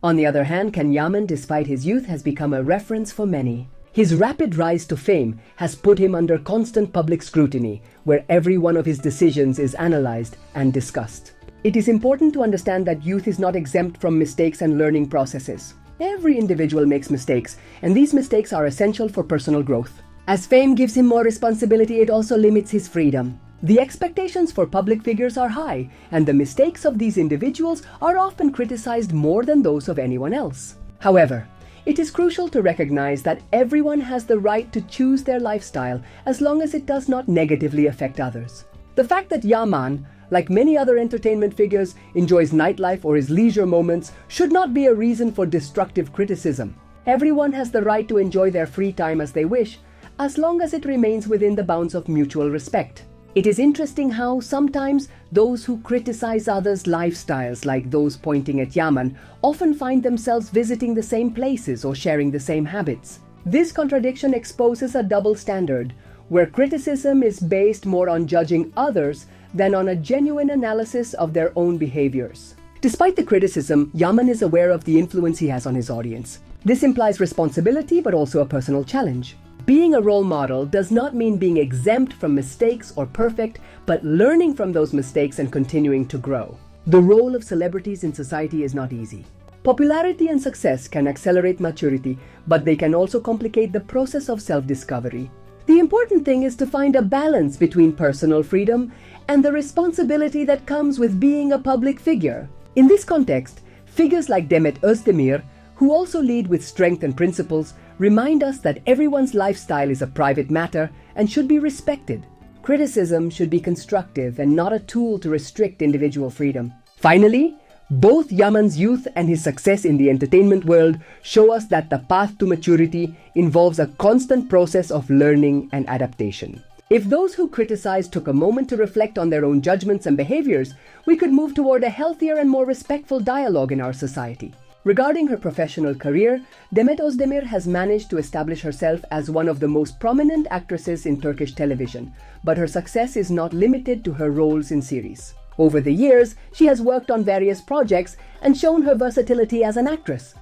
On the other hand, Can Yaman, despite his youth, has become a reference for many. His rapid rise to fame has put him under constant public scrutiny, where every one of his decisions is analyzed and discussed. It is important to understand that youth is not exempt from mistakes and learning processes. Every individual makes mistakes, and these mistakes are essential for personal growth. As fame gives him more responsibility, it also limits his freedom. The expectations for public figures are high, and the mistakes of these individuals are often criticized more than those of anyone else. However, it is crucial to recognize that everyone has the right to choose their lifestyle as long as it does not negatively affect others. The fact that Yaman, like many other entertainment figures, enjoys nightlife or his leisure moments should not be a reason for destructive criticism. Everyone has the right to enjoy their free time as they wish, as long as it remains within the bounds of mutual respect. It is interesting how sometimes those who criticize others' lifestyles, like those pointing at Yaman, often find themselves visiting the same places or sharing the same habits. This contradiction exposes a double standard, where criticism is based more on judging others than on a genuine analysis of their own behaviors. Despite the criticism, Yaman is aware of the influence he has on his audience. This implies responsibility, but also a personal challenge. Being a role model does not mean being exempt from mistakes or perfect, but learning from those mistakes and continuing to grow. The role of celebrities in society is not easy. Popularity and success can accelerate maturity, but they can also complicate the process of self-discovery. The important thing is to find a balance between personal freedom and the responsibility that comes with being a public figure. In this context, figures like Demet Özdemir, who also lead with strength and principles, remind us that everyone's lifestyle is a private matter and should be respected. Criticism should be constructive and not a tool to restrict individual freedom. Finally, both Yaman's youth and his success in the entertainment world show us that the path to maturity involves a constant process of learning and adaptation. If those who criticize took a moment to reflect on their own judgments and behaviors, we could move toward a healthier and more respectful dialogue in our society. Regarding her professional career, Demet Özdemir has managed to establish herself as one of the most prominent actresses in Turkish television, but her success is not limited to her roles in series. Over the years, she has worked on various projects and shown her versatility as an actress.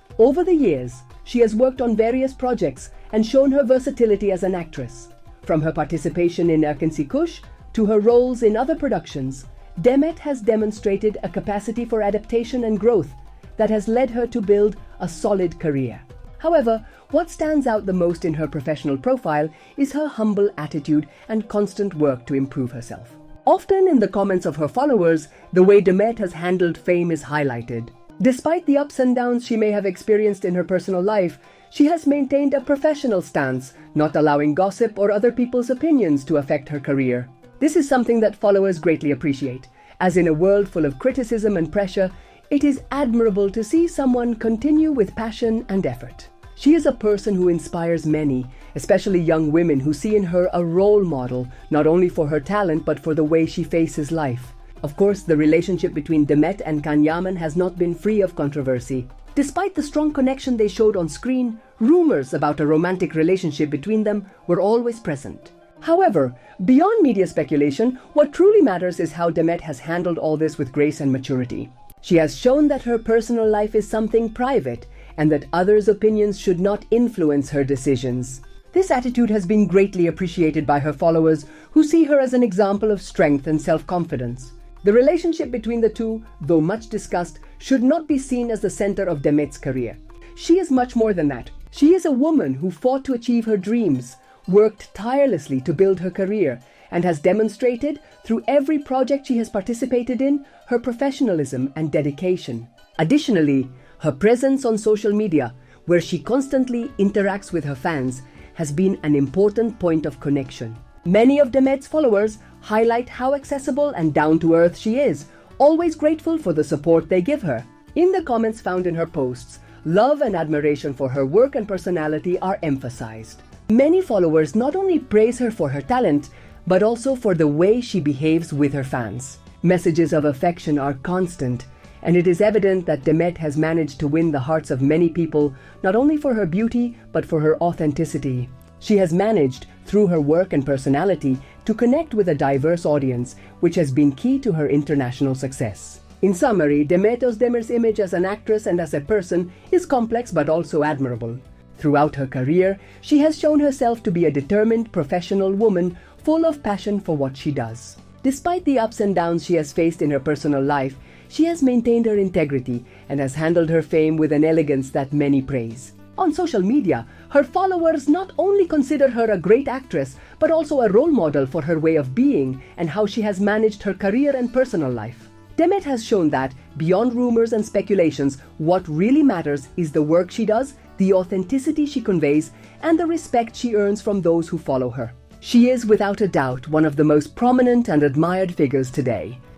From her participation in TURKISH to her roles in other productions, Demet has demonstrated a capacity for adaptation and growth that has led her to build a solid career. However, what stands out the most in her professional profile is her humble attitude and constant work to improve herself. Often in the comments of her followers, the way Demet has handled fame is highlighted. Despite the ups and downs she may have experienced in her personal life, she has maintained a professional stance, not allowing gossip or other people's opinions to affect her career. This is something that followers greatly appreciate, as in a world full of criticism and pressure, it is admirable to see someone continue with passion and effort. She is a person who inspires many, especially young women who see in her a role model, not only for her talent but for the way she faces life. Of course, the relationship between Demet and Can Yaman has not been free of controversy. Despite the strong connection they showed on screen, rumors about a romantic relationship between them were always present. However, beyond media speculation, what truly matters is how Demet has handled all this with grace and maturity. She has shown that her personal life is something private and that others' opinions should not influence her decisions. This attitude has been greatly appreciated by her followers, who see her as an example of strength and self-confidence. The relationship between the two, though much discussed, should not be seen as the center of Demet's career. She is much more than that. She is a woman who fought to achieve her dreams, worked tirelessly to build her career, and has demonstrated, through every project she has participated in, her professionalism and dedication. Additionally, her presence on social media, where she constantly interacts with her fans, has been an important point of connection. Many of Demet's followers highlight how accessible and down-to-earth she is, always grateful for the support they give her. In the comments found in her posts, love and admiration for her work and personality are emphasized. Many followers not only praise her for her talent, but also for the way she behaves with her fans. Messages of affection are constant, and it is evident that Demet has managed to win the hearts of many people, not only for her beauty, but for her authenticity. She has managed, through her work and personality, to connect with a diverse audience, which has been key to her international success. In summary, Demet Özdemir's image as an actress and as a person is complex but also admirable. Throughout her career, she has shown herself to be a determined professional woman full of passion for what she does. Despite the ups and downs she has faced in her personal life, she has maintained her integrity and has handled her fame with an elegance that many praise. On social media, her followers not only consider her a great actress, but also a role model for her way of being and how she has managed her career and personal life. Demet has shown that, beyond rumors and speculations, what really matters is the work she does, the authenticity she conveys, and the respect she earns from those who follow her. She is without a doubt one of the most prominent and admired figures today.